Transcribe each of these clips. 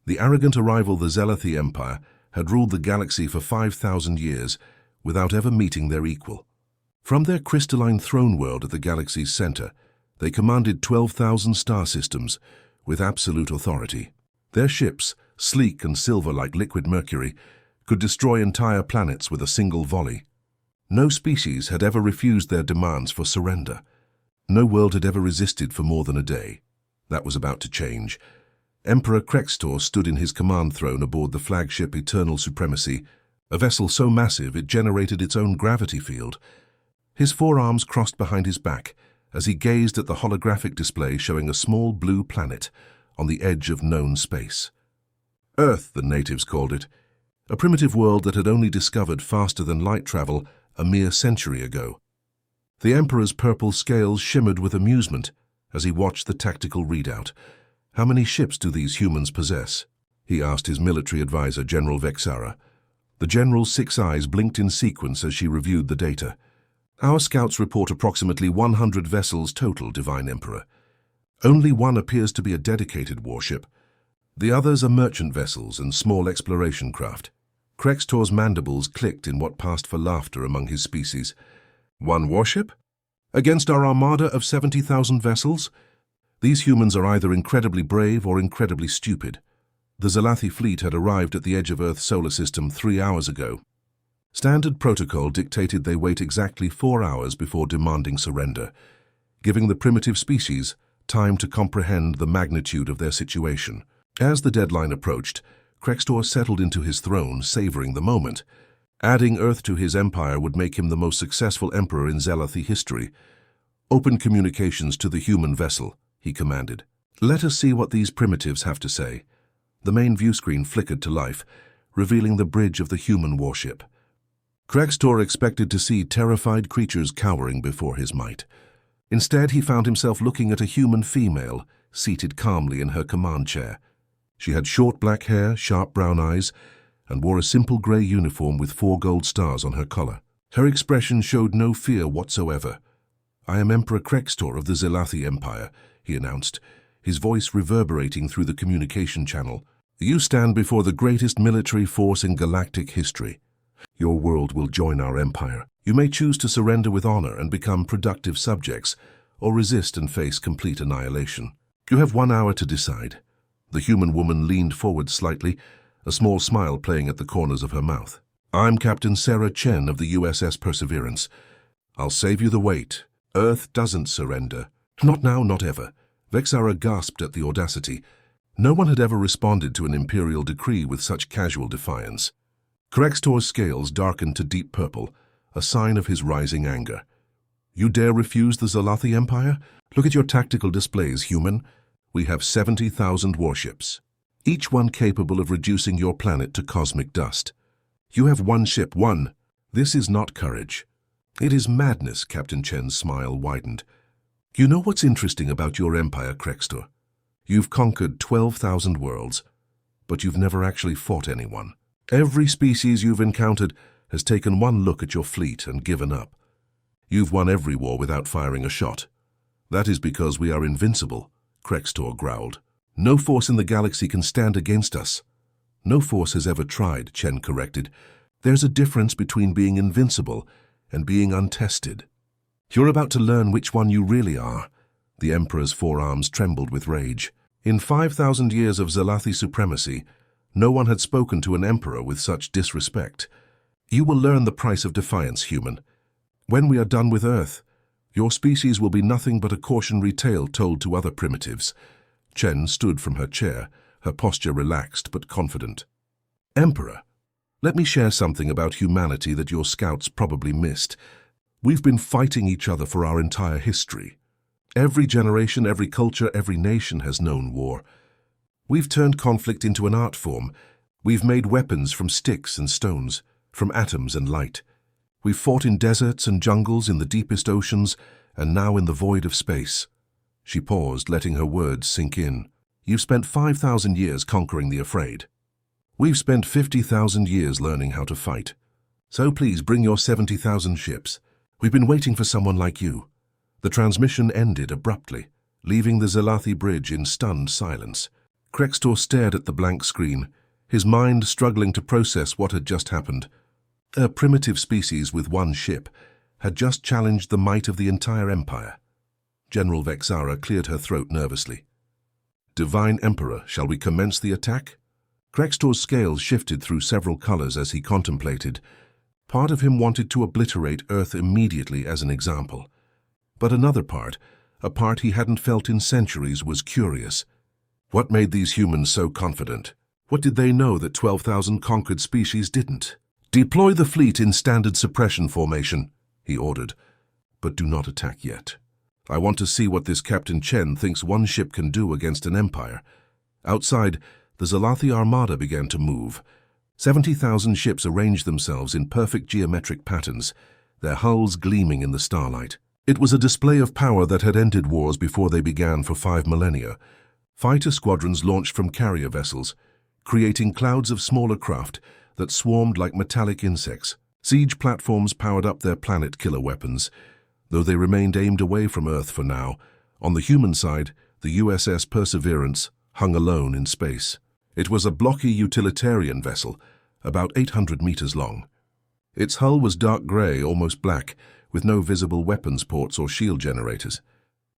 The arrogant arrival the Galactic Empire had ruled the galaxy for 5,000 years without ever meeting their equal. From their crystalline throne world at the galaxy's center, they commanded 12,000 star systems with absolute authority. Their ships, sleek and silver like liquid mercury, could destroy entire planets with a single volley. No species had ever refused their demands for surrender. No world had ever resisted for more than a day. That was about to change. Emperor Krextor stood in his command throne aboard the flagship Eternal Supremacy, a vessel so massive it generated its own gravity field. His forearms crossed behind his back as he gazed at the holographic display showing a small blue planet on the edge of known space. Earth, the natives called it, a primitive world that had only discovered faster than light travel a mere century ago. The Emperor's purple scales shimmered with amusement as he watched the tactical readout. "How many ships do these humans possess?" he asked his military advisor, General Vexara. The general's 6 eyes blinked in sequence as she reviewed the data. "Our scouts report approximately 100 vessels total, Divine Emperor. Only one appears to be a dedicated warship. The others are merchant vessels and small exploration craft." Krextor's mandibles clicked in what passed for laughter among his species. "One warship? Against our armada of 70,000 vessels? These humans are either incredibly brave or incredibly stupid." The Galactic fleet had arrived at the edge of Earth's solar system 3 hours ago. Standard protocol dictated they wait exactly 4 hours before demanding surrender, giving the primitive species time to comprehend the magnitude of their situation. As the deadline approached, Krextor settled into his throne, savoring the moment. Adding Earth to his empire would make him the most successful emperor in Galactic history. "Open communications to the human vessel," he commanded. "Let us see what these primitives have to say." The main viewscreen flickered to life, revealing the bridge of the human warship. Krextor expected to see terrified creatures cowering before his might. Instead, he found himself looking at a human female, seated calmly in her command chair. She had short black hair, sharp brown eyes, and wore a simple grey uniform with 4 gold stars on her collar. Her expression showed no fear whatsoever. "I am Emperor Krextor of the Galactic Empire," he announced, his voice reverberating through the communication channel. "You stand before the greatest military force in galactic history. Your world will join our empire. You may choose to surrender with honor and become productive subjects, or resist and face complete annihilation. You have 1 hour to decide." The human woman leaned forward slightly, a small smile playing at the corners of her mouth. "I'm Captain Sarah Chen of the USS Perseverance. I'll save you the wait. Earth doesn't surrender. Not now, not ever." Vexara gasped at the audacity. No one had ever responded to an imperial decree with such casual defiance. Krextor's scales darkened to deep purple, a sign of his rising anger. "You dare refuse the Galactic Empire? Look at your tactical displays, human. We have 70,000 warships, each one capable of reducing your planet to cosmic dust. You have one ship, one. This is not courage. It is madness." Captain Chen's smile widened. "You know what's interesting about your empire, Krextor? You've conquered 12,000 worlds, but you've never actually fought anyone. Every species you've encountered has taken one look at your fleet and given up. You've won every war without firing a shot. That is because we are invincible," Krextor growled. "No force in the galaxy can stand against us." "No force has ever tried," Chen corrected. "There's a difference between being invincible and being untested. You're about to learn which one you really are." The Emperor's forearms trembled with rage. In 5,000 years of Galactic supremacy, no one had spoken to an emperor with such disrespect. "You will learn the price of defiance, human. When we are done with Earth, your species will be nothing but a cautionary tale told to other primitives." Chen stood from her chair, her posture relaxed but confident. "Emperor, let me share something about humanity that your scouts probably missed. We've been fighting each other for our entire history. Every generation, every culture, every nation has known war. We've turned conflict into an art form. We've made weapons from sticks and stones, from atoms and light. We've fought in deserts and jungles, in the deepest oceans, and now in the void of space." She paused, letting her words sink in. "You've spent 5,000 years conquering the afraid. We've spent 50,000 years learning how to fight. So please bring your 70,000 ships. We've been waiting for someone like you." The transmission ended abruptly, leaving the Galactic bridge in stunned silence. Krextor stared at the blank screen, his mind struggling to process what had just happened. A primitive species with one ship had just challenged the might of the entire Empire. General Vexara cleared her throat nervously. "Divine Emperor, shall we commence the attack?" Krextor's scales shifted through several colors as he contemplated. Part of him wanted to obliterate Earth immediately as an example. But another part, a part he hadn't felt in centuries, was curious. What made these humans so confident? What did they know that 12,000 conquered species didn't? "Deploy the fleet in standard suppression formation," he ordered. "But do not attack yet. I want to see what this Captain Chen thinks one ship can do against an empire." Outside, the Zalathi armada began to move. 70,000 ships arranged themselves in perfect geometric patterns, their hulls gleaming in the starlight. It was a display of power that had ended wars before they began for 5 millennia. Fighter squadrons launched from carrier vessels, creating clouds of smaller craft that swarmed like metallic insects. Siege platforms powered up their planet-killer weapons, though they remained aimed away from Earth for now. On the human side, the USS Perseverance hung alone in space. It was a blocky utilitarian vessel, about 800 meters long. Its hull was dark gray, almost black, with no visible weapons ports or shield generators.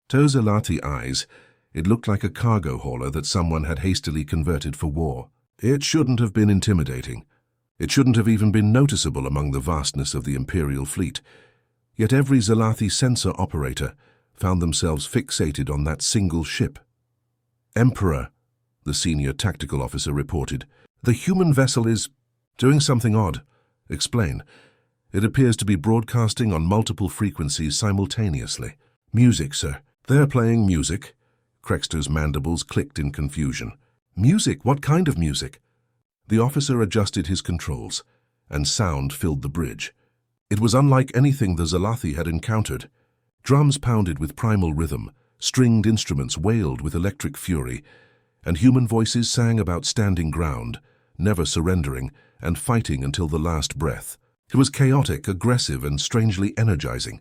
To Zalati eyes, it looked like a cargo hauler that someone had hastily converted for war. It shouldn't have been intimidating. It shouldn't have even been noticeable among the vastness of the Imperial fleet. Yet every Zalathi sensor operator found themselves fixated on that single ship. "Emperor," the senior tactical officer reported, "the human vessel is doing something odd." "Explain." "It appears to be broadcasting on multiple frequencies simultaneously." "Music, sir." "They're playing music." Krextor's mandibles clicked in confusion. "Music? What kind of music?" The officer adjusted his controls, and sound filled the bridge. It was unlike anything the Zalathi had encountered. Drums pounded with primal rhythm, stringed instruments wailed with electric fury, and human voices sang about standing ground, never surrendering, and fighting until the last breath. It was chaotic, aggressive, and strangely energizing.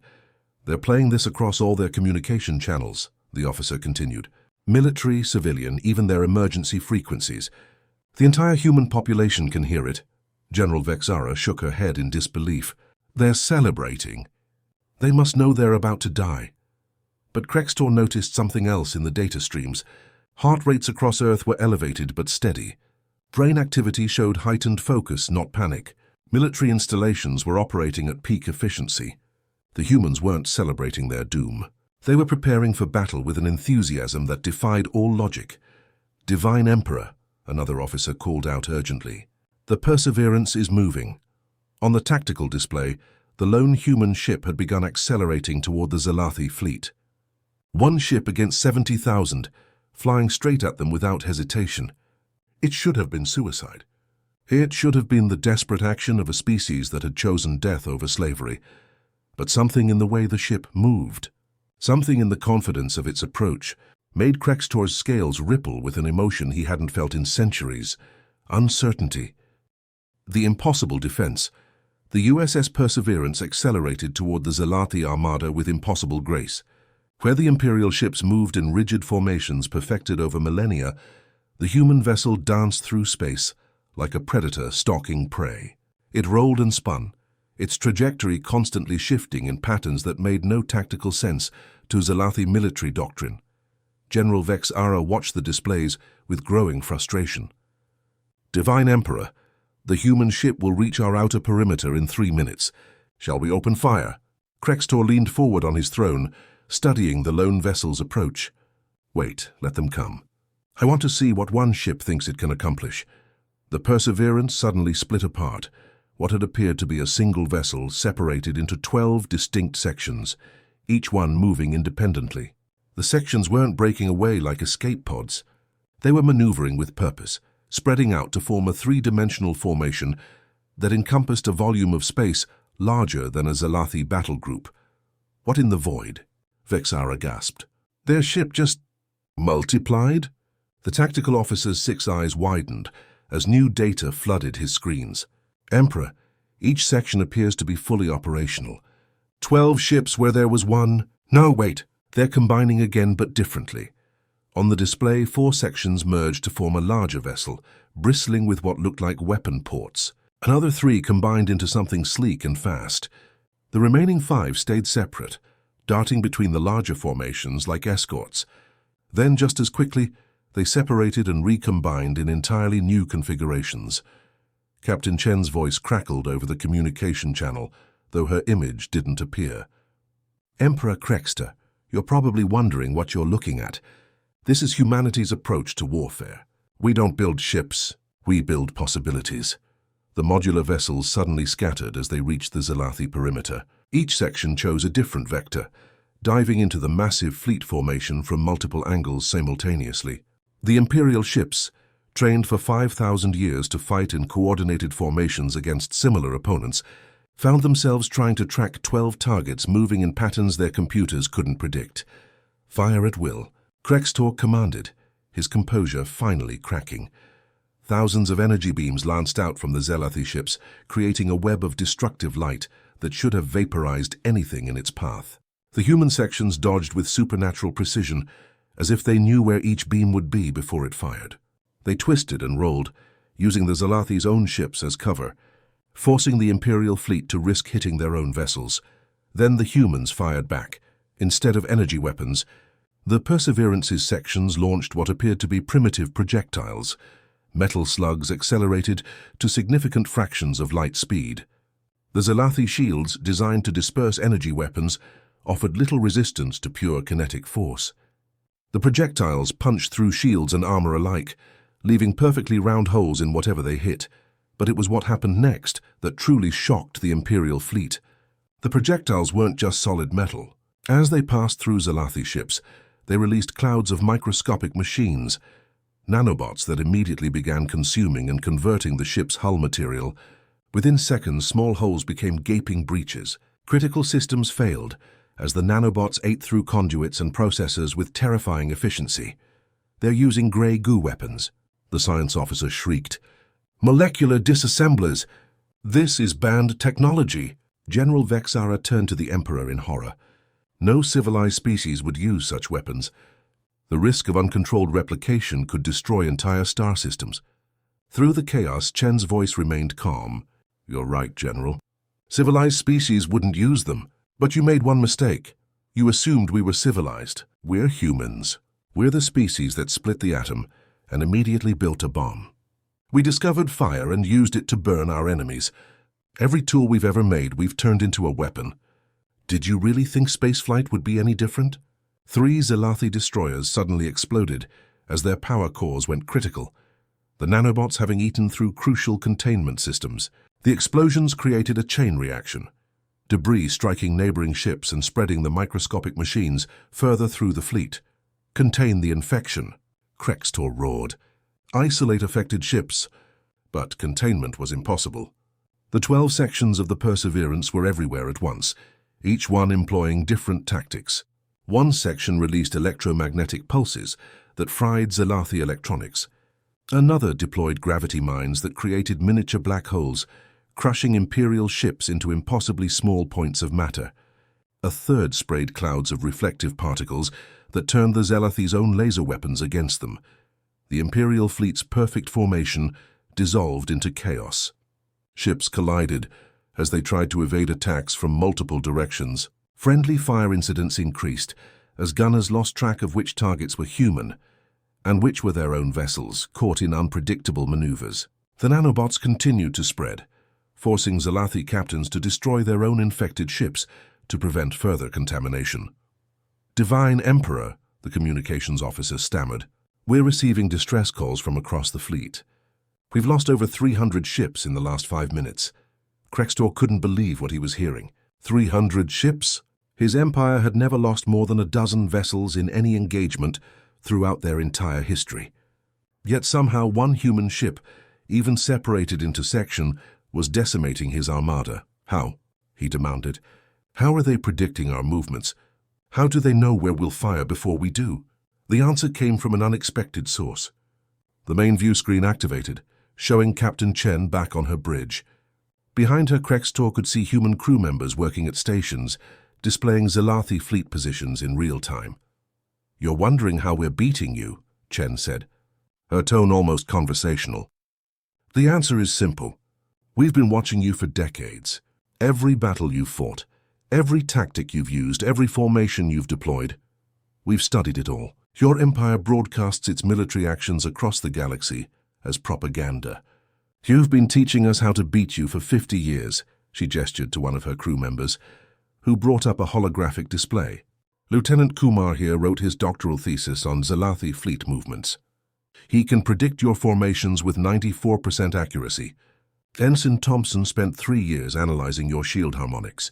"They're playing this across all their communication channels," the officer continued. "Military, civilian, even their emergency frequencies. The entire human population can hear it." General Vexara shook her head in disbelief. "They're celebrating. They must know they're about to die." But Krextor noticed something else in the data streams. Heart rates across Earth were elevated but steady. Brain activity showed heightened focus, not panic. Military installations were operating at peak efficiency. The humans weren't celebrating their doom. They were preparing for battle with an enthusiasm that defied all logic. "Divine Emperor," another officer called out urgently. "The Perseverance is moving." On the tactical display, the lone human ship had begun accelerating toward the Zalathi fleet. One ship against 70,000, flying straight at them without hesitation. It should have been suicide. It should have been the desperate action of a species that had chosen death over slavery. But something in the way the ship moved, something in the confidence of its approach, made Krextor's scales ripple with an emotion he hadn't felt in centuries: uncertainty. The impossible defense. The USS Perseverance accelerated toward the Zalathi armada with impossible grace. Where the Imperial ships moved in rigid formations perfected over millennia, the human vessel danced through space like a predator stalking prey. It rolled and spun, its trajectory constantly shifting in patterns that made no tactical sense to Zalathi military doctrine. General Vexara watched the displays with growing frustration. "Divine Emperor, the human ship will reach our outer perimeter in 3 minutes. Shall we open fire?" Krextor leaned forward on his throne, studying the lone vessel's approach. "Wait, let them come. I want to see what one ship thinks it can accomplish." The Perseverance suddenly split apart. What had appeared to be a single vessel separated into 12 distinct sections, each one moving independently. The sections weren't breaking away like escape pods. They were maneuvering with purpose, spreading out to form a 3-dimensional formation that encompassed a volume of space larger than a Zalathi battle group. "What in the void?" Vexara gasped. "Their ship just multiplied?" The tactical officer's 6 eyes widened as new data flooded his screens. "Emperor, each section appears to be fully operational. 12 ships where there was one. No, wait, they're combining again but differently. On the display, 4 sections merged to form a larger vessel, bristling with what looked like weapon ports. Another 3 combined into something sleek and fast. The remaining 5 stayed separate, darting between the larger formations like escorts. Then, just as quickly, they separated and recombined in entirely new configurations. Captain Chen's voice crackled over the communication channel, though her image didn't appear. Emperor Krexter, you're probably wondering what you're looking at. This is humanity's approach to warfare. We don't build ships, we build possibilities. The modular vessels suddenly scattered as they reached the Zalathi perimeter. Each section chose a different vector, diving into the massive fleet formation from multiple angles simultaneously. The Imperial ships, trained for 5,000 years to fight in coordinated formations against similar opponents, found themselves trying to track 12 targets moving in patterns their computers couldn't predict. Fire at will, Krextor commanded, his composure finally cracking. Thousands of energy beams lanced out from the Zalathi ships, creating a web of destructive light that should have vaporized anything in its path. The human sections dodged with supernatural precision, as if they knew where each beam would be before it fired. They twisted and rolled, using the Zalathi's own ships as cover, forcing the Imperial fleet to risk hitting their own vessels. Then the humans fired back. Instead of energy weapons, the Perseverance's sections launched what appeared to be primitive projectiles. Metal slugs accelerated to significant fractions of light speed. The Zalathi shields, designed to disperse energy weapons, offered little resistance to pure kinetic force. The projectiles punched through shields and armor alike, leaving perfectly round holes in whatever they hit. But it was what happened next that truly shocked the Imperial fleet. The projectiles weren't just solid metal. As they passed through Zalathi ships, they released clouds of microscopic machines, nanobots that immediately began consuming and converting the ship's hull material. Within seconds, small holes became gaping breaches. Critical systems failed, as the nanobots ate through conduits and processors with terrifying efficiency. They're using grey goo weapons, the science officer shrieked. Molecular disassemblers! This is banned technology! General Vexara turned to the Emperor in horror. No civilized species would use such weapons. The risk of uncontrolled replication could destroy entire star systems. Through the chaos, Chen's voice remained calm. You're right, General. Civilized species wouldn't use them. But you made one mistake. You assumed we were civilized. We're humans. We're the species that split the atom and immediately built a bomb. We discovered fire and used it to burn our enemies. Every tool we've ever made, we've turned into a weapon. Did you really think spaceflight would be any different? 3 Zalathi destroyers suddenly exploded as their power cores went critical, the nanobots having eaten through crucial containment systems. The explosions created a chain reaction, debris striking neighboring ships and spreading the microscopic machines further through the fleet. Contain the infection, Krextor roared. Isolate affected ships, but containment was impossible. The 12 sections of the Perseverance were everywhere at once, each one employing different tactics. One section released electromagnetic pulses that fried Zalathi electronics. Another deployed gravity mines that created miniature black holes, crushing Imperial ships into impossibly small points of matter. A third sprayed clouds of reflective particles that turned the Zalathi's own laser weapons against them. The Imperial fleet's perfect formation dissolved into chaos. Ships collided as they tried to evade attacks from multiple directions. Friendly fire incidents increased as gunners lost track of which targets were human and which were their own vessels, caught in unpredictable maneuvers. The nanobots continued to spread, forcing Zalathi captains to destroy their own infected ships to prevent further contamination. Divine Emperor, the communications officer stammered, we're receiving distress calls from across the fleet. We've lost over 300 ships in the last 5 minutes. Krextor couldn't believe what he was hearing. 300 ships? His empire had never lost more than a dozen vessels in any engagement throughout their entire history. Yet somehow one human ship, even separated into section, was decimating his armada. How? He demanded. How are they predicting our movements? How do they know where we'll fire before we do? The answer came from an unexpected source. The main view screen activated, showing Captain Chen back on her bridge. Behind her, Krextor could see human crew members working at stations, displaying Zalathi fleet positions in real time. "You're wondering how we're beating you," Chen said, her tone almost conversational. "The answer is simple. We've been watching you for decades. Every battle you've fought, every tactic you've used, every formation you've deployed. We've studied it all. Your empire broadcasts its military actions across the galaxy as propaganda. You've been teaching us how to beat you for 50 years, she gestured to one of her crew members, who brought up a holographic display. Lieutenant Kumar here wrote his doctoral thesis on Zalathi fleet movements. He can predict your formations with 94% accuracy. Ensign Thompson spent 3 years analyzing your shield harmonics.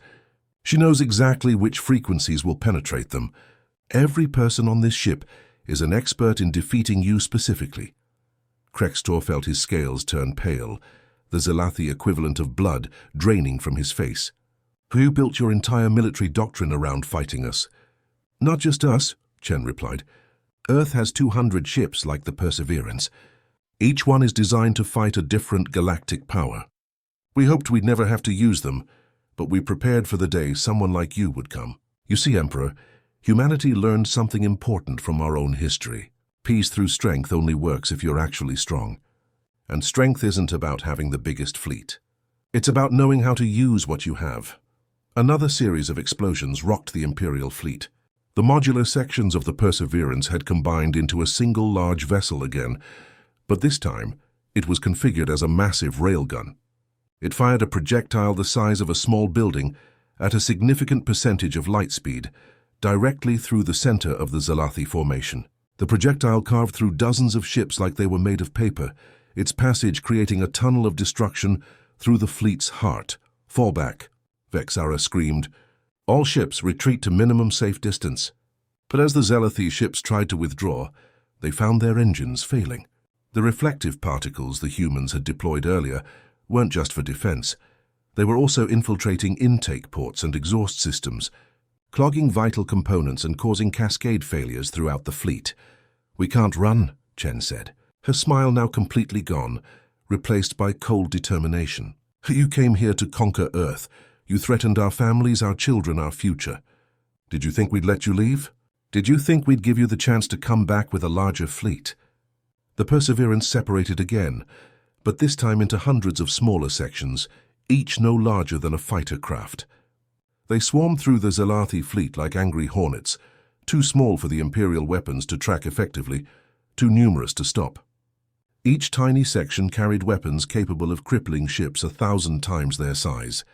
She knows exactly which frequencies will penetrate them. Every person on this ship is an expert in defeating you specifically." Krextor felt his scales turn pale, the Zalathi equivalent of blood draining from his face. "You built your entire military doctrine around fighting us." "Not just us," Chen replied. "Earth has 200 ships like the Perseverance. Each one is designed to fight a different galactic power. We hoped we'd never have to use them, but we prepared for the day someone like you would come. You see, Emperor, humanity learned something important from our own history. Peace through strength only works if you're actually strong. And strength isn't about having the biggest fleet. It's about knowing how to use what you have." Another series of explosions rocked the Imperial fleet. The modular sections of the Perseverance had combined into a single large vessel again, but this time it was configured as a massive railgun. It fired a projectile the size of a small building at a significant percentage of light speed, directly through the center of the Zalathi formation. The projectile carved through dozens of ships like they were made of paper, its passage creating a tunnel of destruction through the fleet's heart. "Fall back," Vexara screamed. "All ships retreat to minimum safe distance." But as the Zalathi ships tried to withdraw, they found their engines failing. The reflective particles the humans had deployed earlier weren't just for defense. They were also infiltrating intake ports and exhaust systems, clogging vital components and causing cascade failures throughout the fleet. "We can't run," Chen said, her smile now completely gone, replaced by cold determination. "You came here to conquer Earth. You threatened our families, our children, our future. Did you think we'd let you leave? Did you think we'd give you the chance to come back with a larger fleet?" The Perseverance separated again, but this time into hundreds of smaller sections, each no larger than a fighter craft. They swarmed through the Zalathi fleet like angry hornets, too small for the Imperial weapons to track effectively, too numerous to stop. Each tiny section carried weapons capable of crippling ships 1,000 times their size.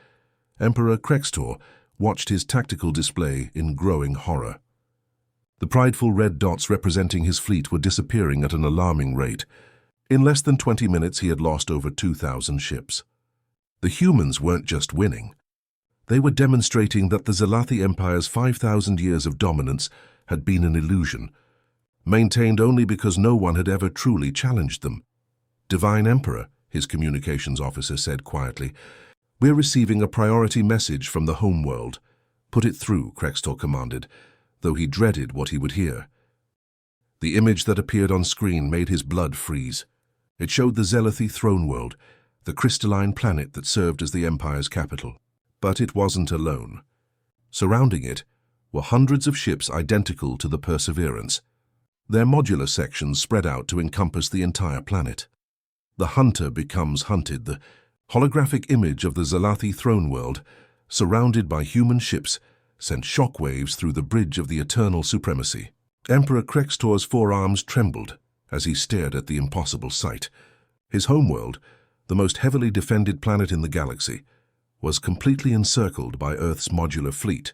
Emperor Krextor watched his tactical display in growing horror. The prideful red dots representing his fleet were disappearing at an alarming rate. In less than 20 minutes, he had lost over 2,000 ships. The humans weren't just winning. They were demonstrating that the Zalathi Empire's 5,000 years of dominance had been an illusion, maintained only because no one had ever truly challenged them. "Divine Emperor," his communications officer said quietly, "we're receiving a priority message from the homeworld." "Put it through," Krextor commanded, though he dreaded what he would hear. The image that appeared on screen made his blood freeze. It showed the Zalathi throne world, the crystalline planet that served as the Empire's capital. But it wasn't alone. Surrounding it were hundreds of ships identical to the Perseverance. Their modular sections spread out to encompass the entire planet. The hunter becomes hunted, the holographic image of the Zalathi throne world, surrounded by human ships, sent shockwaves through the bridge of the eternal supremacy. Emperor Krextor's forearms trembled as he stared at the impossible sight. His homeworld, the most heavily defended planet in the galaxy, was completely encircled by Earth's modular fleet.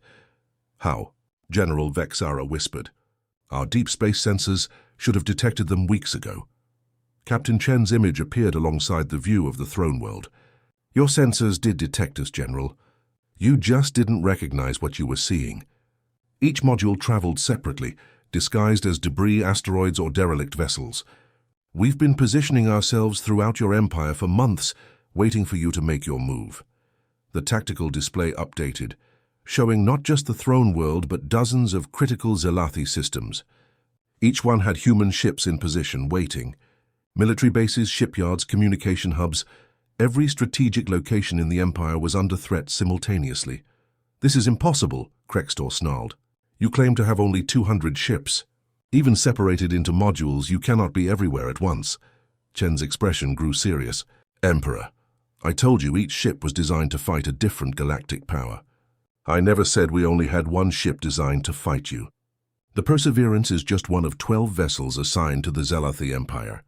"How?" General Vexara whispered. "Our deep space sensors should have detected them weeks ago." Captain Chen's image appeared alongside the view of the throne world. "Your sensors did detect us, General. You just didn't recognize what you were seeing." Each module traveled separately, disguised as debris, asteroids, or derelict vessels. "We've been positioning ourselves throughout your empire for months, waiting for you to make your move." The tactical display updated, showing not just the throne world but dozens of critical Zalathi systems. Each one had human ships in position, waiting. Military bases, shipyards, communication hubs, every strategic location in the Empire was under threat simultaneously. "This is impossible," Krextor snarled. "You claim to have only 200 ships." Even separated into modules, you cannot be everywhere at once. Chen's expression grew serious. Emperor, I told you each ship was designed to fight a different galactic power. I never said we only had one ship designed to fight you. The Perseverance is just one of 12 vessels assigned to the Galactic Empire.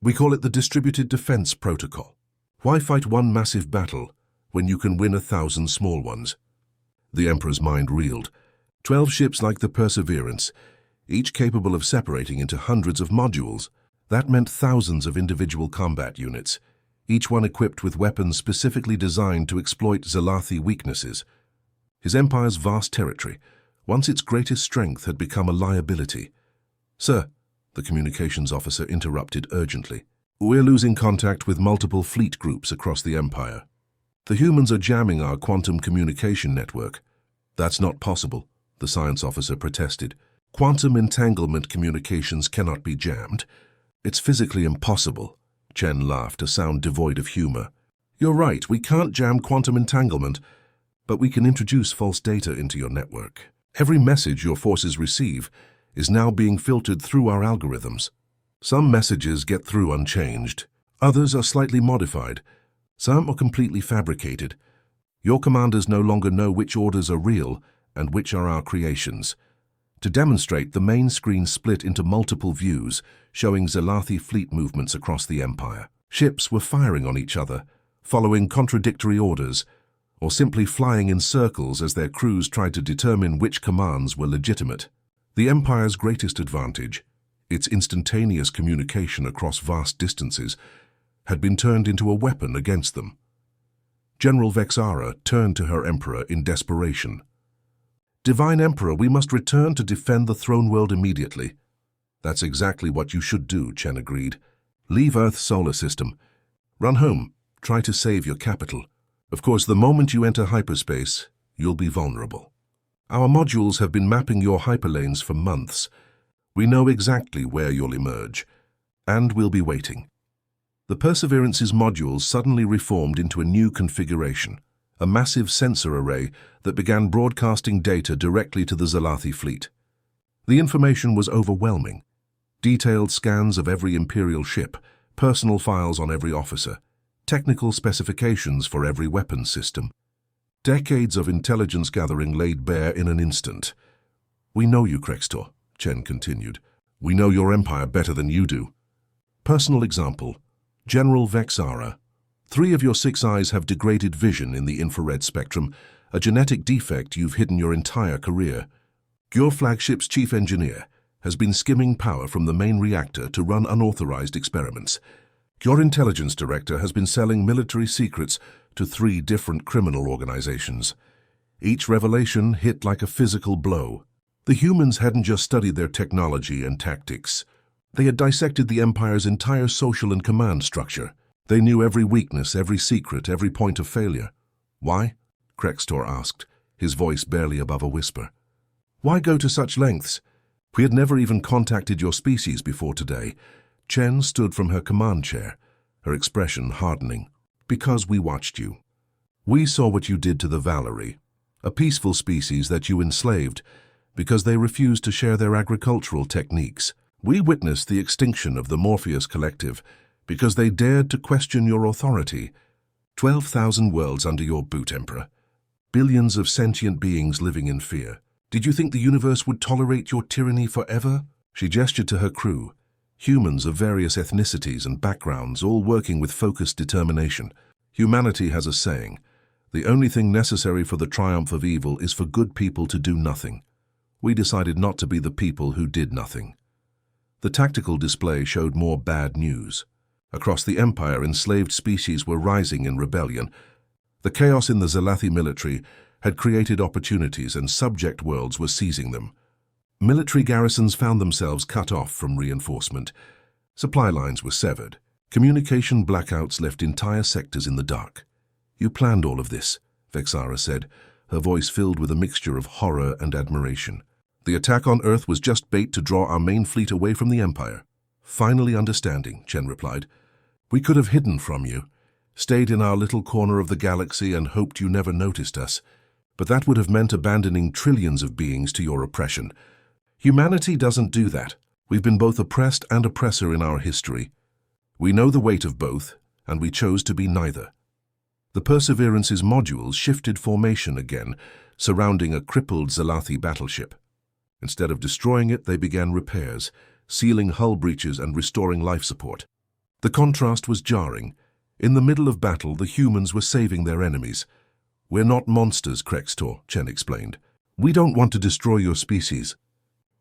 We call it the Distributed Defense Protocol. Why fight one massive battle when you can win 1,000 small ones? The Emperor's mind reeled. 12 ships like the Perseverance, each capable of separating into hundreds of modules. That meant thousands of individual combat units, each one equipped with weapons specifically designed to exploit Zalathi weaknesses. His empire's vast territory, once its greatest strength, had become a liability. Sir, the communications officer interrupted urgently. We're losing contact with multiple fleet groups across the Empire. The humans are jamming our quantum communication network. That's not possible, the science officer protested. Quantum entanglement communications cannot be jammed. It's physically impossible. Chen laughed, a sound devoid of humor. You're right, we can't jam quantum entanglement, but we can introduce false data into your network. Every message your forces receive is now being filtered through our algorithms. Some messages get through unchanged. Others are slightly modified. Some are completely fabricated. Your commanders no longer know which orders are real and which are our creations. To demonstrate, the main screen split into multiple views, showing Zalathi fleet movements across the Empire. Ships were firing on each other, following contradictory orders, or simply flying in circles as their crews tried to determine which commands were legitimate. The Empire's greatest advantage, its instantaneous communication across vast distances, had been turned into a weapon against them. General Vexara turned to her Emperor in desperation. Divine Emperor, we must return to defend the throne world immediately. That's exactly what you should do, Chen agreed. Leave Earth's solar system. Run home. Try to save your capital. Of course, the moment you enter hyperspace, you'll be vulnerable. Our modules have been mapping your hyperlanes for months. We know exactly where you'll emerge, and we'll be waiting. The Perseverance's modules suddenly reformed into a new configuration, a massive sensor array that began broadcasting data directly to the Zalathi fleet. The information was overwhelming. Detailed scans of every Imperial ship, personal files on every officer, technical specifications for every weapons system. Decades of intelligence gathering laid bare in an instant. We know you, Krextor, Chen continued. We know your empire better than you do. Personal example, General Vexara. 3 of your 6 eyes have degraded vision in the infrared spectrum, a genetic defect you've hidden your entire career. Your flagship's chief engineer has been skimming power from the main reactor to run unauthorized experiments. Your intelligence director has been selling military secrets to 3 different criminal organizations. Each revelation hit like a physical blow. The humans hadn't just studied their technology and tactics. They had dissected the Empire's entire social and command structure. They knew every weakness, every secret, every point of failure. Why? Krextor asked, his voice barely above a whisper. Why go to such lengths? We had never even contacted your species before today. Chen stood from her command chair, her expression hardening. Because we watched you. We saw what you did to the Valerie, a peaceful species that you enslaved because they refused to share their agricultural techniques. We witnessed the extinction of the Morpheus Collective because they dared to question your authority. 12,000 worlds under your boot, Emperor. Billions of sentient beings living in fear. Did you think the universe would tolerate your tyranny forever? She gestured to her crew. Humans of various ethnicities and backgrounds, all working with focused determination. Humanity has a saying, the only thing necessary for the triumph of evil is for good people to do nothing. We decided not to be the people who did nothing. The tactical display showed more bad news. Across the Empire, enslaved species were rising in rebellion. The chaos in the Zalathi military had created opportunities and subject worlds were seizing them. Military garrisons found themselves cut off from reinforcement. Supply lines were severed. Communication blackouts left entire sectors in the dark. You planned all of this, Vexara said, her voice filled with a mixture of horror and admiration. The attack on Earth was just bait to draw our main fleet away from the Empire. Finally understanding, Chen replied. We could have hidden from you, stayed in our little corner of the galaxy and hoped you never noticed us. But that would have meant abandoning trillions of beings to your oppression. Humanity doesn't do that. We've been both oppressed and oppressor in our history. We know the weight of both, and we chose to be neither. The Perseverance's modules shifted formation again, surrounding a crippled Zalathi battleship. Instead of destroying it, they began repairs, sealing hull breaches and restoring life support. The contrast was jarring. In the middle of battle, the humans were saving their enemies. "We're not monsters, Krextor," Chen explained. "We don't want to destroy your species.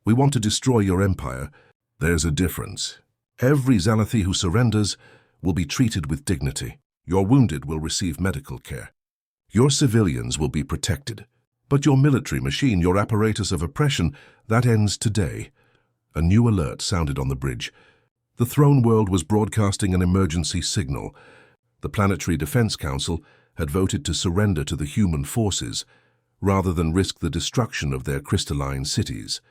We want to destroy your empire." "There's a difference. Every Zalathi who surrenders will be treated with dignity. Your wounded will receive medical care. Your civilians will be protected. But your military machine, your apparatus of oppression, that ends today." A new alert sounded on the bridge. The throne world was broadcasting an emergency signal. The Planetary Defense Council had voted to surrender to the human forces, rather than risk the destruction of their crystalline cities.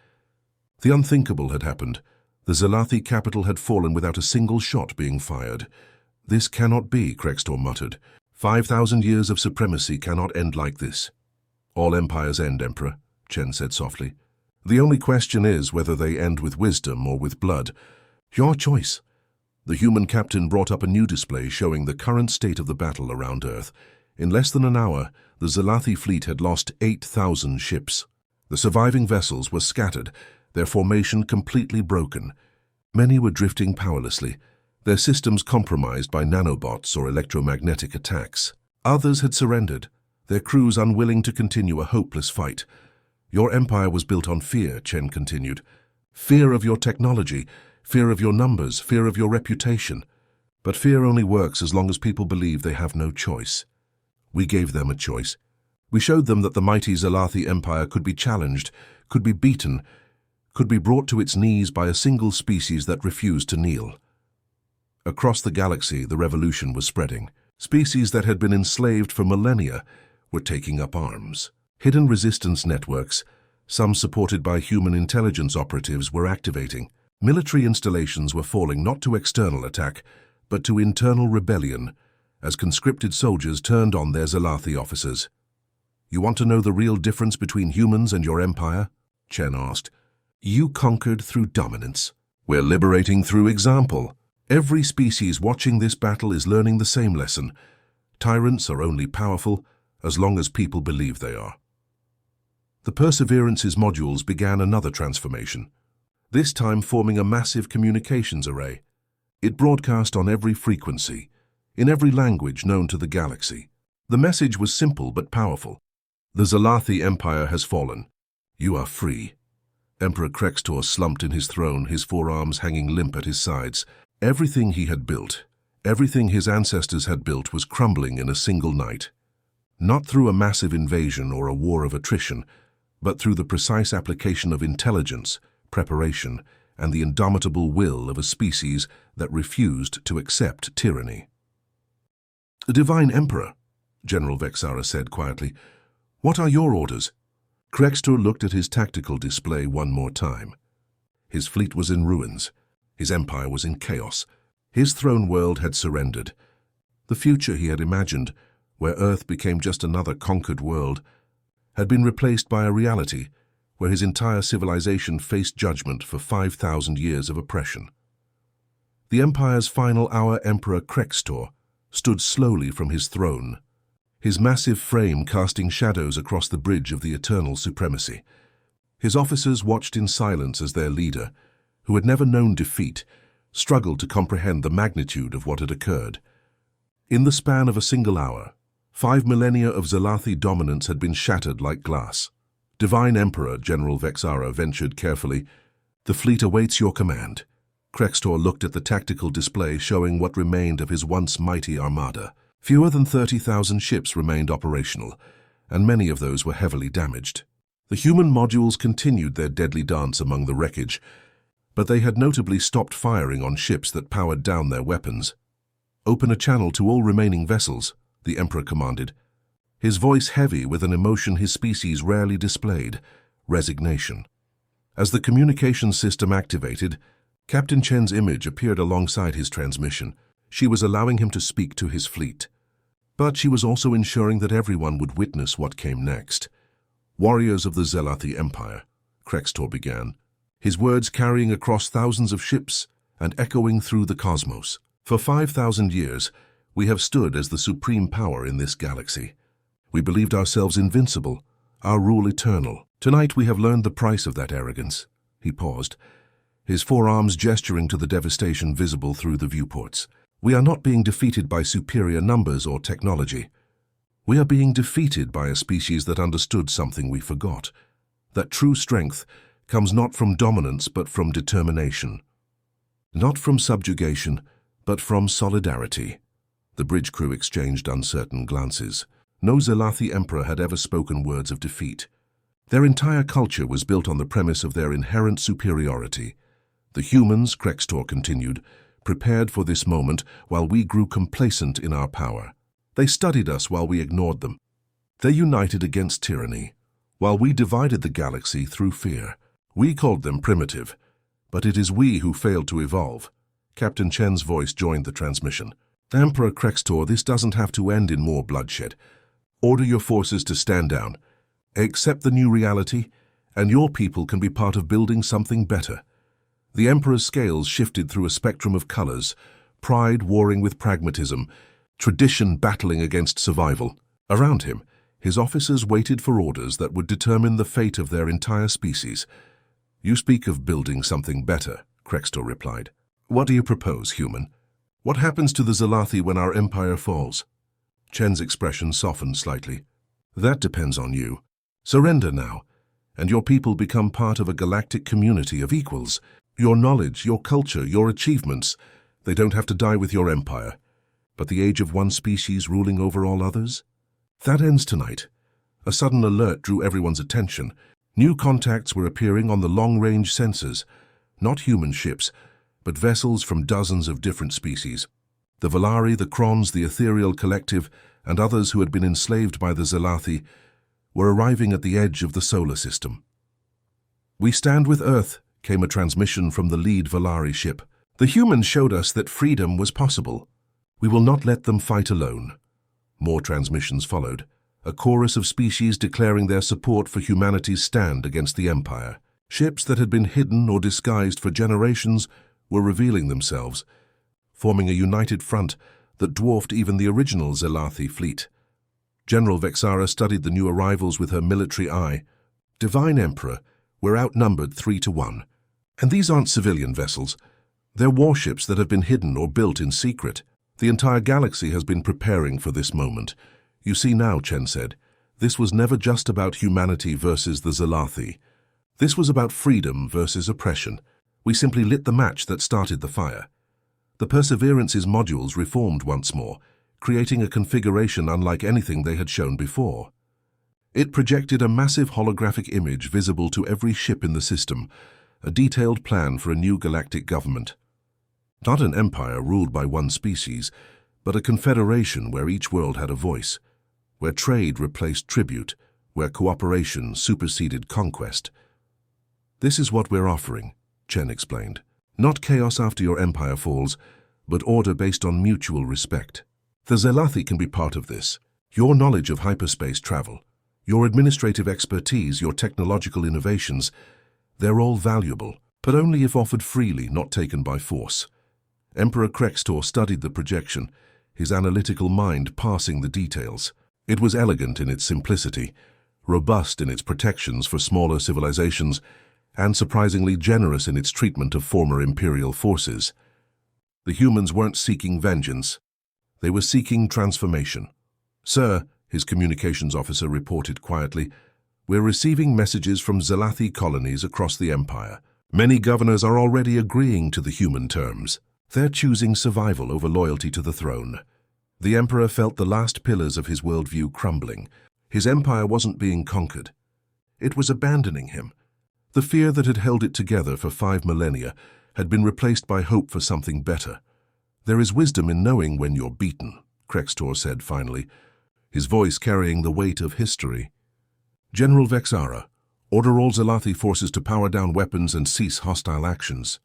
The unthinkable had happened. The Zalathi capital had fallen without a single shot being fired. "This cannot be," Krextor muttered. 5,000 years of supremacy cannot end like this." "All empires end, Emperor," Chen said softly. "The only question is whether they end with wisdom or with blood. Your choice." The human captain brought up a new display showing the current state of the battle around Earth. In less than an hour, the Zalathi fleet had lost 8,000 ships. The surviving vessels were scattered, their formation completely broken. Many were drifting powerlessly, their systems compromised by nanobots or electromagnetic attacks. Others had surrendered, their crews unwilling to continue a hopeless fight. "Your empire was built on fear," Chen continued. "Fear of your technology, fear of your numbers, fear of your reputation. But fear only works as long as people believe they have no choice. We gave them a choice. We showed them that the mighty Zalathi Empire could be challenged, could be beaten, could be brought to its knees by a single species that refused to kneel." Across the galaxy, the revolution was spreading. Species that had been enslaved for millennia were taking up arms. Hidden resistance networks, some supported by human intelligence operatives, were activating. Military installations were falling not to external attack, but to internal rebellion, as conscripted soldiers turned on their Zalathi officers. "You want to know the real difference between humans and your empire?" Chen asked. "You conquered through dominance. We're liberating through example. Every species watching this battle is learning the same lesson. Tyrants are only powerful as long as people believe they are." The Perseverance's modules began another transformation, this time forming a massive communications array. It broadcast on every frequency, in every language known to the galaxy. The message was simple but powerful. "The Zalathi Empire has fallen. You are free." Emperor Krextor slumped in his throne, his forearms hanging limp at his sides. Everything he had built, everything his ancestors had built, was crumbling in a single night. Not through a massive invasion or a war of attrition, but through the precise application of intelligence, preparation, and the indomitable will of a species that refused to accept tyranny. "Divine Emperor," General Vexara said quietly, "what are your orders?" Krextor looked at his tactical display one more time. His fleet was in ruins. His empire was in chaos. His throne world had surrendered. The future he had imagined, where Earth became just another conquered world, had been replaced by a reality where his entire civilization faced judgment for 5,000 years of oppression. The Empire's final hour Emperor Krextor stood slowly from his throne, his massive frame casting shadows across the bridge of the eternal supremacy. His officers watched in silence as their leader, who had never known defeat, struggled to comprehend the magnitude of what had occurred. In the span of a single hour, 5 millennia of Zalathi dominance had been shattered like glass. "Divine Emperor," General Vexara ventured carefully, "the fleet awaits your command." Krextor looked at the tactical display showing what remained of his once mighty armada. Fewer than 30,000 ships remained operational, and many of those were heavily damaged. The human modules continued their deadly dance among the wreckage, but they had notably stopped firing on ships that powered down their weapons. "Open a channel to all remaining vessels," the Emperor commanded, his voice heavy with an emotion his species rarely displayed, resignation. As the communications system activated, Captain Chen's image appeared alongside his transmission. She was allowing him to speak to his fleet. But she was also ensuring that everyone would witness what came next. "Warriors of the Zalathi Empire," Krextor began, his words carrying across thousands of ships and echoing through the cosmos. For 5,000 years, we have stood as the supreme power in this galaxy. We believed ourselves invincible, our rule eternal. Tonight we have learned the price of that arrogance. He paused, his forearms gesturing to the devastation visible through the viewports. We are not being defeated by superior numbers or technology. We are being defeated by a species that understood something we forgot, that true strength comes not from dominance but from determination. Not from subjugation, but from solidarity. The bridge crew exchanged uncertain glances. No Zelathi Emperor had ever spoken words of defeat. Their entire culture was built on the premise of their inherent superiority. The humans, Krextor continued, prepared for this moment while we grew complacent in our power. They studied us while we ignored them. They united against tyranny, while we divided the galaxy through fear. We called them primitive, but it is we who failed to evolve. Captain Chen's voice joined the transmission. Emperor Krextor, this doesn't have to end in more bloodshed. Order your forces to stand down. Accept the new reality, and your people can be part of building something better. The Emperor's scales shifted through a spectrum of colors, pride warring with pragmatism, tradition battling against survival. Around him, his officers waited for orders that would determine the fate of their entire species. You speak of building something better, Krextor replied. What do you propose, human? What happens to the Zelathi when our empire falls? Chen's expression softened slightly. That depends on you. Surrender now, and your people become part of a galactic community of equals. Your knowledge, your culture, your achievements, they don't have to die with your empire. But the age of one species ruling over all others? That ends tonight. A sudden alert drew everyone's attention. New contacts were appearing on the long-range sensors. Not human ships, but vessels from dozens of different species. The Valari, the Krons, the Ethereal Collective, and others who had been enslaved by the Zelathi were arriving at the edge of the solar system. We stand with Earth, came a transmission from the lead Valari ship. The humans showed us that freedom was possible. We will not let them fight alone. More transmissions followed, a chorus of species declaring their support for humanity's stand against the Empire. Ships that had been hidden or disguised for generations were revealing themselves, forming a united front that dwarfed even the original Zelathi fleet. General Vexara studied the new arrivals with her military eye. Divine Emperor, we're outnumbered 3-1. And these aren't civilian vessels. They're warships that have been hidden or built in secret. The entire galaxy has been preparing for this moment. You see now, Chen said, this was never just about humanity versus the Zelathi. This was about freedom versus oppression. We simply lit the match that started the fire. The Perseverance's modules reformed once more, creating a configuration unlike anything they had shown before. It projected a massive holographic image visible to every ship in the system, a detailed plan for a new galactic government. Not an empire ruled by one species, but a confederation where each world had a voice, where trade replaced tribute, where cooperation superseded conquest. This is what we're offering, Chen explained. Not chaos after your empire falls, but order based on mutual respect. The Zelathi can be part of this. Your knowledge of hyperspace travel, your administrative expertise, your technological innovations, they're all valuable, but only if offered freely, not taken by force. Emperor Krextor studied the projection, his analytical mind parsing the details. It was elegant in its simplicity, robust in its protections for smaller civilizations, and surprisingly generous in its treatment of former imperial forces. The humans weren't seeking vengeance. They were seeking transformation. Sir, his communications officer reported quietly, we're receiving messages from Zelathi colonies across the Empire. Many governors are already agreeing to the human terms. They're choosing survival over loyalty to the throne. The Emperor felt the last pillars of his worldview crumbling. His empire wasn't being conquered. It was abandoning him. The fear that had held it together for 5 millennia had been replaced by hope for something better. There is wisdom in knowing when you're beaten, Krextor said finally, his voice carrying the weight of history. General Vexara, order all Zelathi forces to power down weapons and cease hostile actions.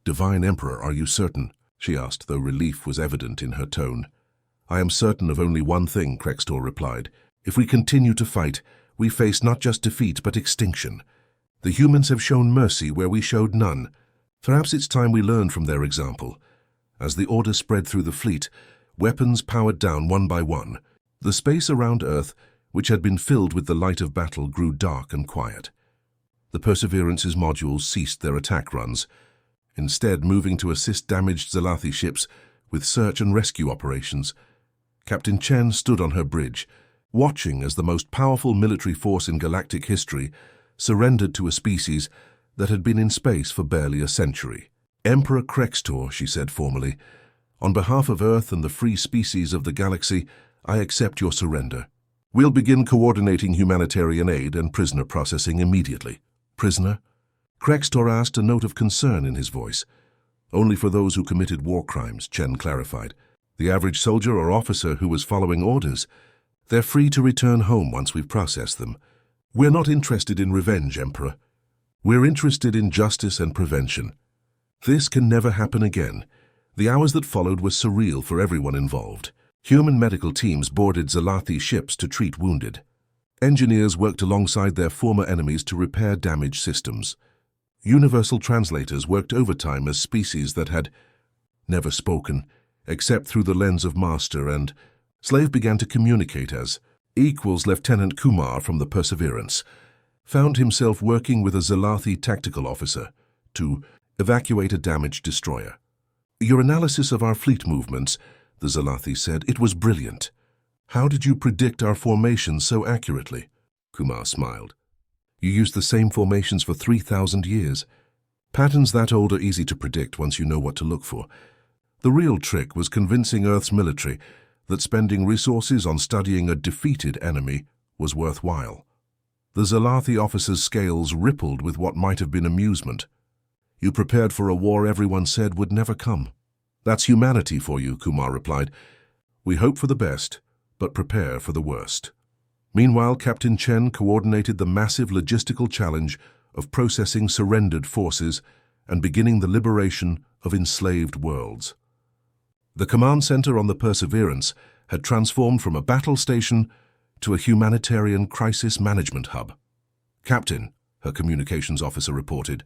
Divine Emperor, are you certain? She asked, though relief was evident in her tone. I am certain of only one thing, Krextor replied. If we continue to fight, we face not just defeat but extinction. The humans have shown mercy where we showed none. Perhaps it's time we learned from their example. As the order spread through the fleet, weapons powered down one by one. The space around Earth, which had been filled with the light of battle, grew dark and quiet. The Perseverance's modules ceased their attack runs, instead moving to assist damaged Zalathi ships with search and rescue operations. Captain Chen stood on her bridge, watching as the most powerful military force in galactic history surrendered to a species that had been in space for barely a century. "Emperor Krextor," she said formally, "on behalf of Earth and the free species of the galaxy, I accept your surrender. We'll begin coordinating humanitarian aid and prisoner processing immediately." "Prisoner?" Krextor asked, a note of concern in his voice. "Only for those who committed war crimes," Chen clarified. "The average soldier or officer who was following orders, they're free to return home once we've processed them. We're not interested in revenge, Emperor. We're interested in justice and prevention. This can never happen again." The hours that followed were surreal for everyone involved. Human medical teams boarded Zalathi ships to treat wounded. Engineers worked alongside their former enemies to repair damaged systems. Universal translators worked overtime as species that had never spoken, except through the lens of master and slave began to communicate as equals. Lieutenant Kumar from the Perseverance found himself working with a Zalathi tactical officer to evacuate a damaged destroyer. "Your analysis of our fleet movements," the Zalathi said, "it was brilliant. How did you predict our formations so accurately?" Kumar smiled. "You used the same formations for 3,000 years. Patterns that old are easy to predict once you know what to look for. The real trick was convincing Earth's military that spending resources on studying a defeated enemy was worthwhile." The Zalathi officer's scales rippled with what might have been amusement. "You prepared for a war everyone said would never come." "That's humanity for you," Kumar replied. "We hope for the best, but prepare for the worst." Meanwhile, Captain Chen coordinated the massive logistical challenge of processing surrendered forces and beginning the liberation of enslaved worlds. The command center on the Perseverance had transformed from a battle station to a humanitarian crisis management hub. "Captain," her communications officer reported,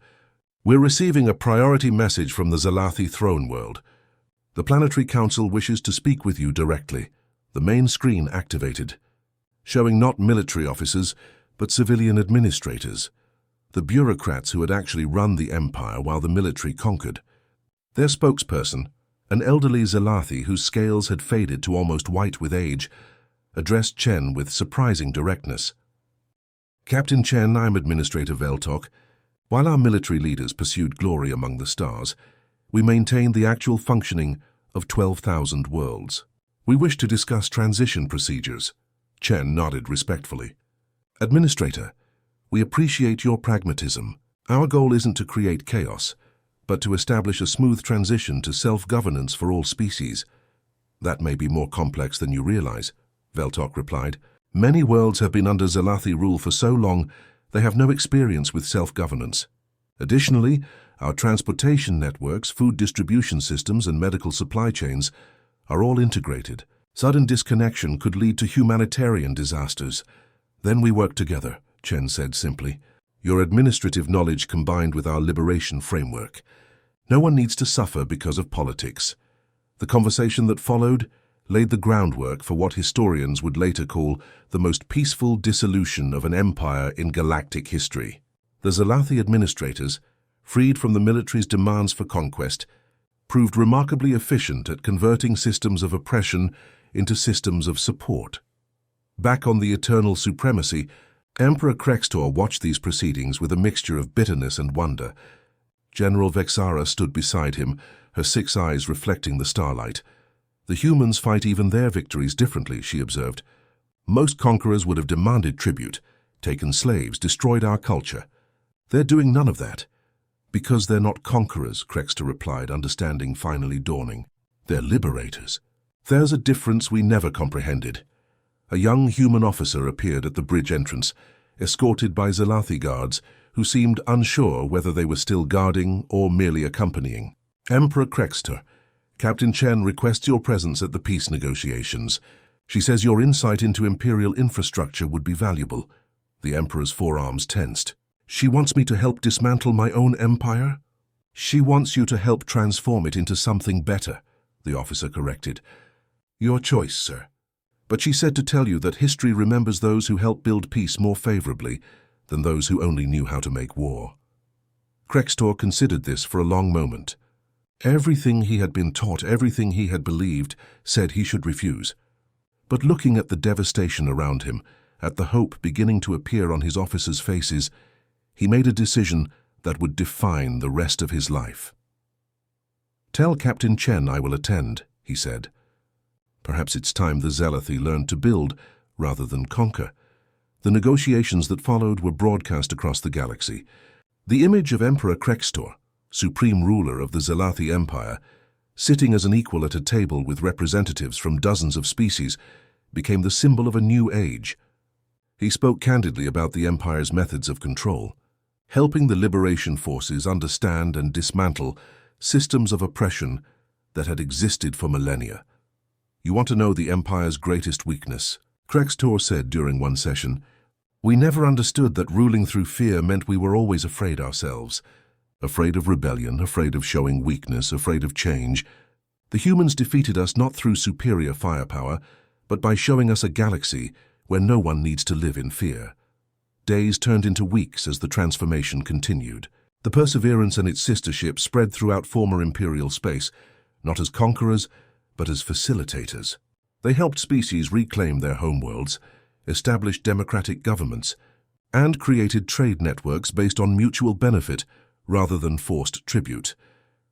"we're receiving a priority message from the Zalathi throne world. The Planetary Council wishes to speak with you directly." The main screen activated, showing not military officers, but civilian administrators, the bureaucrats who had actually run the empire while the military conquered. Their spokesperson, an elderly Zalathi whose scales had faded to almost white with age, addressed Chen with surprising directness. "Captain Chen, I'm Administrator Veltok. While our military leaders pursued glory among the stars, we maintained the actual functioning of 12,000 worlds. We wish to discuss transition procedures." Chen nodded respectfully. "Administrator, we appreciate your pragmatism. Our goal isn't to create chaos, but to establish a smooth transition to self-governance for all species." "That may be more complex than you realize," Veltok replied. "Many worlds have been under Zalathi rule for so long they have no experience with self-governance. Additionally, our transportation networks, food distribution systems, and medical supply chains are all integrated. Sudden disconnection could lead to humanitarian disasters. Then we work together," Chen said simply. "Your administrative knowledge combined with our liberation framework. No one needs to suffer because of politics." The conversation that followed laid the groundwork for what historians would later call the most peaceful dissolution of an empire in galactic history. The Zalathi administrators, freed from the military's demands for conquest, proved remarkably efficient at converting systems of oppression into systems of support. Back on the eternal supremacy, Emperor Krextor watched these proceedings with a mixture of bitterness and wonder. General Vexara stood beside him, her 6 eyes reflecting the starlight. "The humans fight even their victories differently," she observed. "Most conquerors would have demanded tribute, taken slaves, destroyed our culture. They're doing none of that." "Because they're not conquerors," Krextor replied, understanding finally dawning. "They're liberators. There's a difference we never comprehended." A young human officer appeared at the bridge entrance, escorted by Zalathi guards, who seemed unsure whether they were still guarding or merely accompanying. "Emperor Krextor, Captain Chen requests your presence at the peace negotiations. She says your insight into Imperial infrastructure would be valuable." The Emperor's forearms tensed. She wants me to help dismantle my own empire? She wants you to help transform it into something better, the officer corrected. Your choice, sir. But she said to tell you that history remembers those who help build peace more favorably than those who only knew how to make war. Krextor considered this for a long moment. Everything he had been taught, everything he had believed, said he should refuse. But looking at the devastation around him, at the hope beginning to appear on his officers' faces, he made a decision that would define the rest of his life. "Tell Captain Chen I will attend," he said. Perhaps it's time the Zealothi learned to build rather than conquer. The negotiations that followed were broadcast across the galaxy. The image of Emperor Krextor, supreme ruler of the Zealothi Empire, sitting as an equal at a table with representatives from dozens of species, became the symbol of a new age. He spoke candidly about the Empire's methods of control, helping the liberation forces understand and dismantle systems of oppression that had existed for millennia. "You want to know the Empire's greatest weakness?" Krextor said during one session. "We never understood that ruling through fear meant we were always afraid ourselves. Afraid of rebellion, afraid of showing weakness, afraid of change. The humans defeated us not through superior firepower, but by showing us a galaxy where no one needs to live in fear." Days turned into weeks as the transformation continued. The Perseverance and its sister ships spread throughout former Imperial space, not as conquerors, but as facilitators. They helped species reclaim their homeworlds, established democratic governments, and created trade networks based on mutual benefit rather than forced tribute.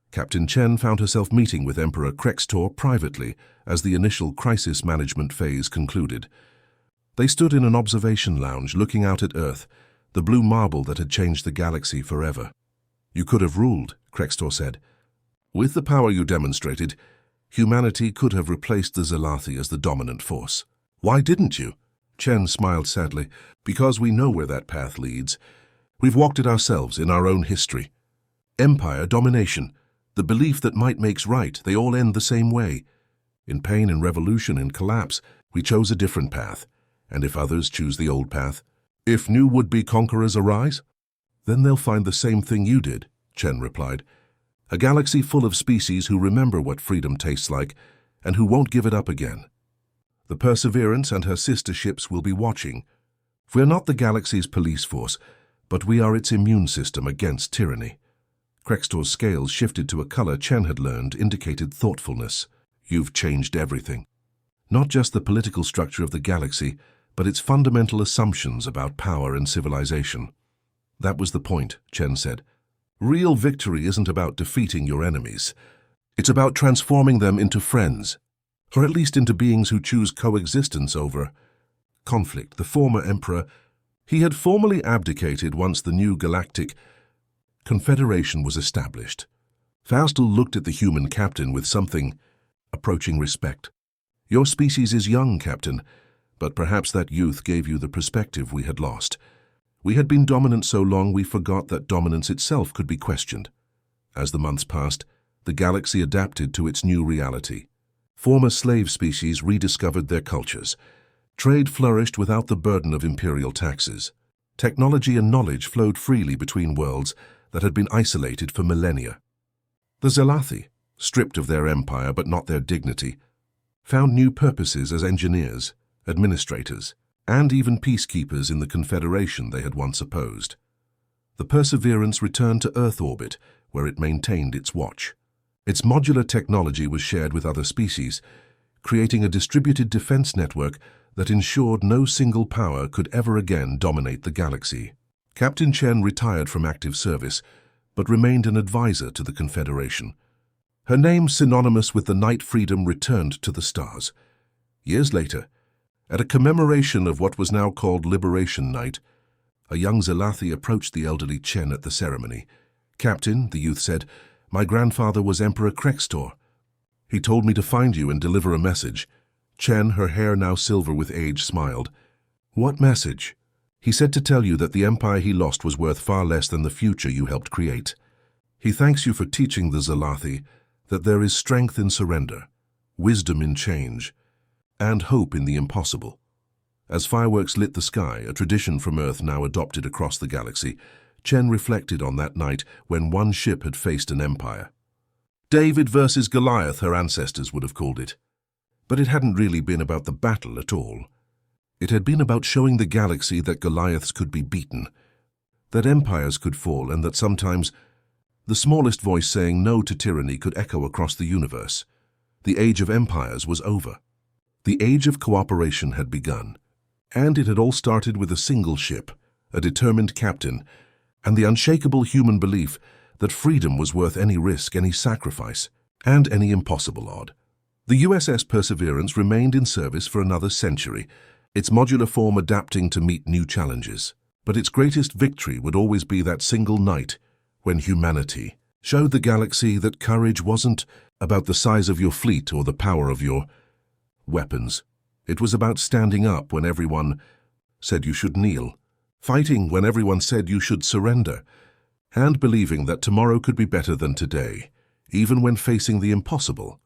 Captain Chen found herself meeting with Emperor Krextor privately as the initial crisis management phase concluded. They stood in an observation lounge looking out at Earth, the blue marble that had changed the galaxy forever. "You could have ruled," Krextor said. "With the power you demonstrated, humanity could have replaced the Zealothi as the dominant force. Why didn't you?" Chen smiled sadly. "Because we know where that path leads. We've walked it ourselves in our own history. Empire, domination, the belief that might makes right, they all end the same way. In pain, in revolution, in collapse, we chose a different path. And if others choose the old path, if new would-be conquerors arise, then they'll find the same thing you did," Chen replied. "A galaxy full of species who remember what freedom tastes like and who won't give it up again. The Perseverance and her sister ships will be watching. We're not the galaxy's police force, but we are its immune system against tyranny." Krextor's scales shifted to a color Chen had learned indicated thoughtfulness. "You've changed everything. Not just the political structure of the galaxy, but its fundamental assumptions about power and civilization." "That was the point," Chen said. "Real victory isn't about defeating your enemies. It's about transforming them into friends, or at least into beings who choose coexistence over conflict." The former emperor, he had formally abdicated once the new Galactic Confederation was established. Faustal looked at the human captain with something approaching respect. "Your species is young, Captain, but perhaps that youth gave you the perspective we had lost. We had been dominant so long we forgot that dominance itself could be questioned." As the months passed, the galaxy adapted to its new reality. Former slave species rediscovered their cultures. Trade flourished without the burden of imperial taxes. Technology and knowledge flowed freely between worlds that had been isolated for millennia. The Zealothi, stripped of their empire but not their dignity, found new purposes as engineers, administrators, and even peacekeepers in the Confederation they had once opposed. The Perseverance returned to Earth orbit, where it maintained its watch. Its modular technology was shared with other species, creating a distributed defense network that ensured no single power could ever again dominate the galaxy. Captain Chen retired from active service, but remained an advisor to the Confederation. Her name, synonymous with the night freedom, returned to the stars. Years later, at a commemoration of what was now called Liberation Night, a young Zealothi approached the elderly Chen at the ceremony. "Captain," the youth said, "my grandfather was Emperor Krextor. He told me to find you and deliver a message." Chen, her hair now silver with age, smiled. "What message?" "He said to tell you that the empire he lost was worth far less than the future you helped create. He thanks you for teaching the Zealothi that there is strength in surrender, wisdom in change, and hope in the impossible." As fireworks lit the sky, a tradition from Earth now adopted across the galaxy, Chen reflected on that night when one ship had faced an empire. David versus Goliath, her ancestors would have called it. But it hadn't really been about the battle at all. It had been about showing the galaxy that Goliaths could be beaten, that empires could fall, and that sometimes the smallest voice saying no to tyranny could echo across the universe. The age of empires was over. The age of cooperation had begun. And it had all started with a single ship, a determined captain, and the unshakable human belief that freedom was worth any risk, any sacrifice, and any impossible odd. The USS Perseverance remained in service for another century, its modular form adapting to meet new challenges. But its greatest victory would always be that single night when humanity showed the galaxy that courage wasn't about the size of your fleet or the power of your weapons. It was about standing up when everyone said you should kneel, fighting when everyone said you should surrender, and believing that tomorrow could be better than today, even when facing the impossible.